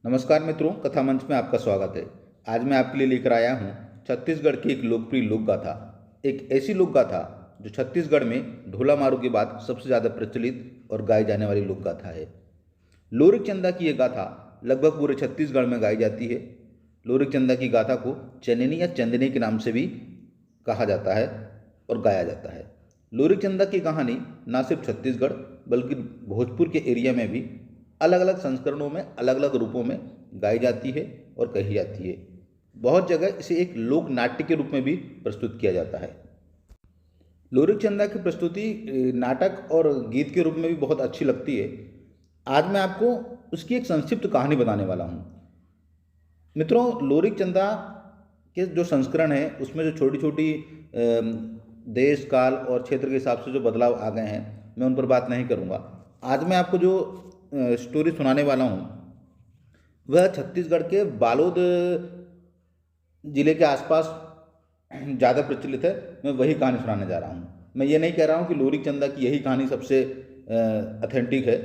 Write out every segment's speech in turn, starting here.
नमस्कार मित्रों, कथा मंच में आपका स्वागत है। आज मैं आपके लिए लेकर आया हूँ छत्तीसगढ़ की एक लोकप्रिय लोक गाथा। एक ऐसी लोक गाथा जो छत्तीसगढ़ में ढोला मारू के बाद सबसे ज़्यादा प्रचलित और गाई जाने वाली लोक गाथा है। लोरिक चंदा की यह गाथा लगभग पूरे छत्तीसगढ़ में गाई जाती है। लोरिक चंदा की गाथा को चननी या चंदनी के नाम से भी कहा जाता है और गाया जाता है। लोरिक चंदा की कहानी न सिर्फ छत्तीसगढ़ बल्कि भोजपुर के एरिया में भी अलग अलग संस्करणों में अलग अलग रूपों में गाई जाती है और कही जाती है। बहुत जगह इसे एक लोक नाट्य के रूप में भी प्रस्तुत किया जाता है। लोरिक चंदा की प्रस्तुति नाटक और गीत के रूप में भी बहुत अच्छी लगती है। आज मैं आपको उसकी एक संक्षिप्त कहानी बताने वाला हूँ। मित्रों, लोरिक चंदा के जो संस्करण है उसमें जो छोटी छोटी देश काल और क्षेत्र के हिसाब से जो बदलाव आ गए हैं, मैं उन पर बात नहीं करूँगा। आज मैं आपको जो स्टोरी सुनाने वाला हूँ वह छत्तीसगढ़ के बालोद जिले के आसपास ज़्यादा प्रचलित है। मैं वही कहानी सुनाने जा रहा हूँ। मैं ये नहीं कह रहा हूँ कि लोरिक चंदा की यही कहानी सबसे ऑथेंटिक है,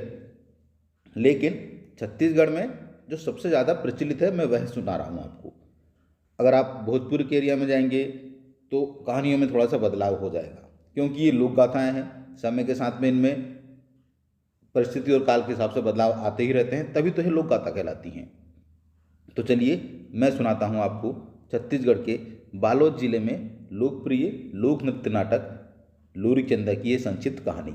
लेकिन छत्तीसगढ़ में जो सबसे ज़्यादा प्रचलित है मैं वह सुना रहा हूँ आपको। अगर आप भोजपुर के एरिया में जाएंगे तो कहानियों में थोड़ा सा बदलाव हो जाएगा, क्योंकि ये लोक गाथाएँ हैं। समय के साथ में इनमें परिस्थिति और काल के हिसाब से बदलाव आते ही रहते हैं, तभी तो ये लोक गाथा कहलाती हैं। तो चलिए मैं सुनाता हूँ आपको छत्तीसगढ़ के बालोद जिले में लोकप्रिय लोक नृत्य नाटक लोरिक चंदा की ये संक्षिप्त कहानी।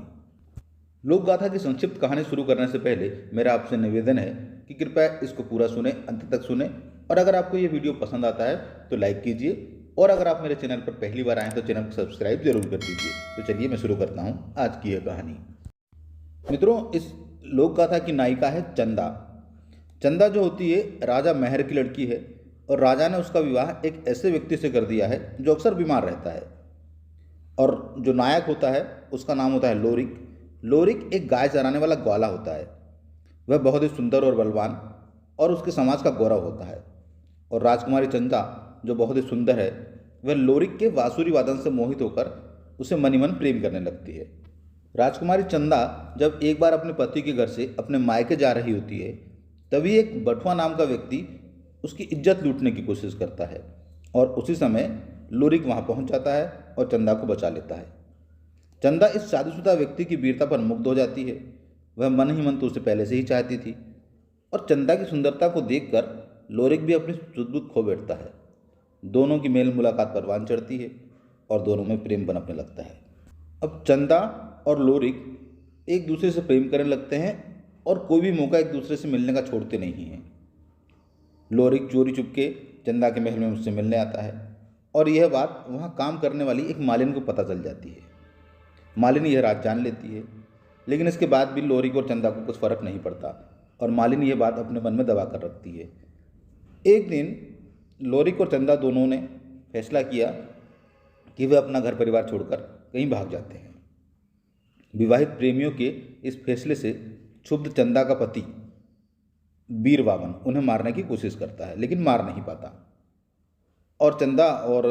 लोक गाथा की संक्षिप्त कहानी शुरू करने से पहले मेरा आपसे निवेदन है कि कृपया इसको पूरा सुने, अंत तक सुने, और अगर आपको ये वीडियो पसंद आता है तो लाइक कीजिए, और अगर आप मेरे चैनल पर पहली बार आएँ तो चैनल को सब्सक्राइब जरूर कर दीजिए। तो चलिए मैं शुरू करता हूँ आज की यह कहानी। मित्रों, इस लोक गाथा की नायिका है चंदा। चंदा जो होती है राजा महर की लड़की है, और राजा ने उसका विवाह एक ऐसे व्यक्ति से कर दिया है जो अक्सर बीमार रहता है। और जो नायक होता है उसका नाम होता है लोरिक। लोरिक एक गाय चराने वाला ग्वाला होता है। वह बहुत ही सुंदर और बलवान और उसके समाज का गौरव होता है। और राजकुमारी चंदा जो बहुत ही सुंदर है, वह लोरिक के बांसुरी वादन से मोहित होकर उसे मनी मन प्रेम करने लगती है। राजकुमारी चंदा जब एक बार अपने पति के घर से अपने मायके जा रही होती है, तभी एक बटुआ नाम का व्यक्ति उसकी इज्जत लूटने की कोशिश करता है, और उसी समय लोरिक वहां पहुंच जाता है और चंदा को बचा लेता है। चंदा इस शादीशुदा व्यक्ति की वीरता पर मुग्ध हो जाती है। वह मन ही मन तो उसे पहले से ही चाहती थी, और चंदा की सुंदरता को देखकर लोरिक भी अपनी सुध-बुध खो बैठता है। दोनों की मेल मुलाकात परवान चढ़ती है और दोनों में प्रेम पनपने लगता है। अब चंदा और लोरिक एक दूसरे से प्रेम करने लगते हैं और कोई भी मौका एक दूसरे से मिलने का छोड़ते नहीं हैं। लोरिक चोरी चुपके चंदा के महल में उससे मिलने आता है, और यह बात वहाँ काम करने वाली एक मालिन को पता चल जाती है। मालिन यह रात जान लेती है, लेकिन इसके बाद भी लोरिक और चंदा को कुछ फर्क नहीं पड़ता, और मालिन यह बात अपने मन में दबा कर रखती है। एक दिन लोरिक और चंदा दोनों ने फैसला किया कि वे अपना घर परिवार छोड़कर कहीं भाग जाते हैं। विवाहित प्रेमियों के इस फैसले से क्षुब्ध चंदा का पति वीर वामन उन्हें मारने की कोशिश करता है, लेकिन मार नहीं पाता, और चंदा और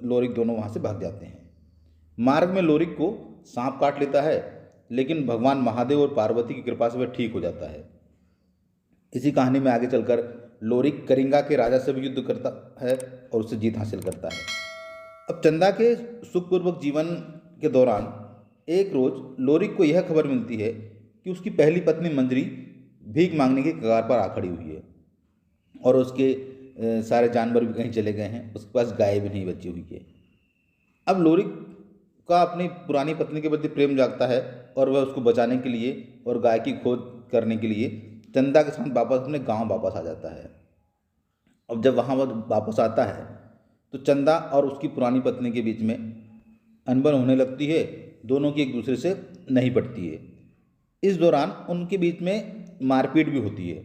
लोरिक दोनों वहां से भाग जाते हैं। मार्ग में लोरिक को सांप काट लेता है, लेकिन भगवान महादेव और पार्वती की कृपा से वह ठीक हो जाता है। इसी कहानी में आगे चलकर लोरिक करिंगा के राजा से भी युद्ध करता है और उससे जीत हासिल करता है। अब चंदा के सुखपूर्वक जीवन के दौरान एक रोज लोरिक को यह खबर मिलती है कि उसकी पहली पत्नी मंजरी भीख मांगने की कगार पर आ खड़ी हुई है, और उसके सारे जानवर भी कहीं चले गए हैं, उसके पास गाय भी नहीं बची हुई है। अब लोरिक का अपनी पुरानी पत्नी के प्रति प्रेम जागता है, और वह उसको बचाने के लिए और गाय की खोज करने के लिए चंदा के साथ वापस अपने गांव वापस आ जाता है। अब जब वहाँ वह वापस आता है तो चंदा और उसकी पुरानी पत्नी के बीच में अनबन होने लगती है। दोनों की एक दूसरे से नहीं पटती है। इस दौरान उनके बीच में मारपीट भी होती है।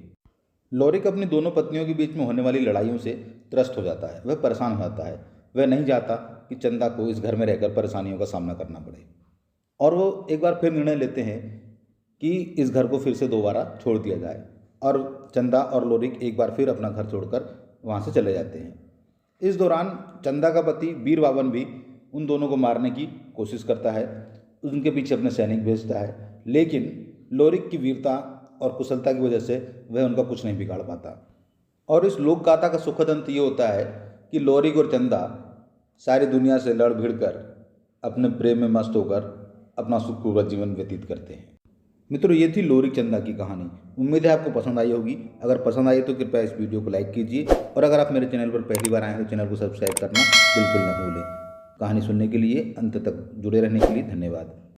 लोरिक अपनी दोनों पत्नियों के बीच में होने वाली लड़ाइयों से त्रस्त हो जाता है। वह परेशान हो जाता है। वह नहीं चाहता कि चंदा को इस घर में रहकर परेशानियों का सामना करना पड़े, और वो एक बार फिर निर्णय लेते हैं कि इस घर को फिर से दोबारा छोड़ दिया जाए, और चंदा और लोरिक एक बार फिर अपना घर छोड़कर वहाँ से चले जाते हैं। इस दौरान चंदा का पति वीर बावन भी उन दोनों को मारने की कोशिश करता है, उनके पीछे अपने सैनिक भेजता है, लेकिन लोरिक की वीरता और कुशलता की वजह से वह उनका कुछ नहीं बिगाड़ पाता। और इस लोक गाथा का सुखद अंत ये होता है कि लोरिक और चंदा सारी दुनिया से लड़ भिड़ कर अपने प्रेम में मस्त होकर अपना सुखपूर्वक जीवन व्यतीत करते हैं। मित्रों, ये थी लोरिक चंदा की कहानी। उम्मीद है आपको पसंद आई होगी। अगर पसंद आई तो कृपया इस वीडियो को लाइक कीजिए और अगर आप मेरे चैनल पर पहली बार आए हैं तो चैनल को सब्सक्राइब करना बिल्कुल न भूलें। कहानी सुनने के लिए, अंत तक जुड़े रहने के लिए धन्यवाद।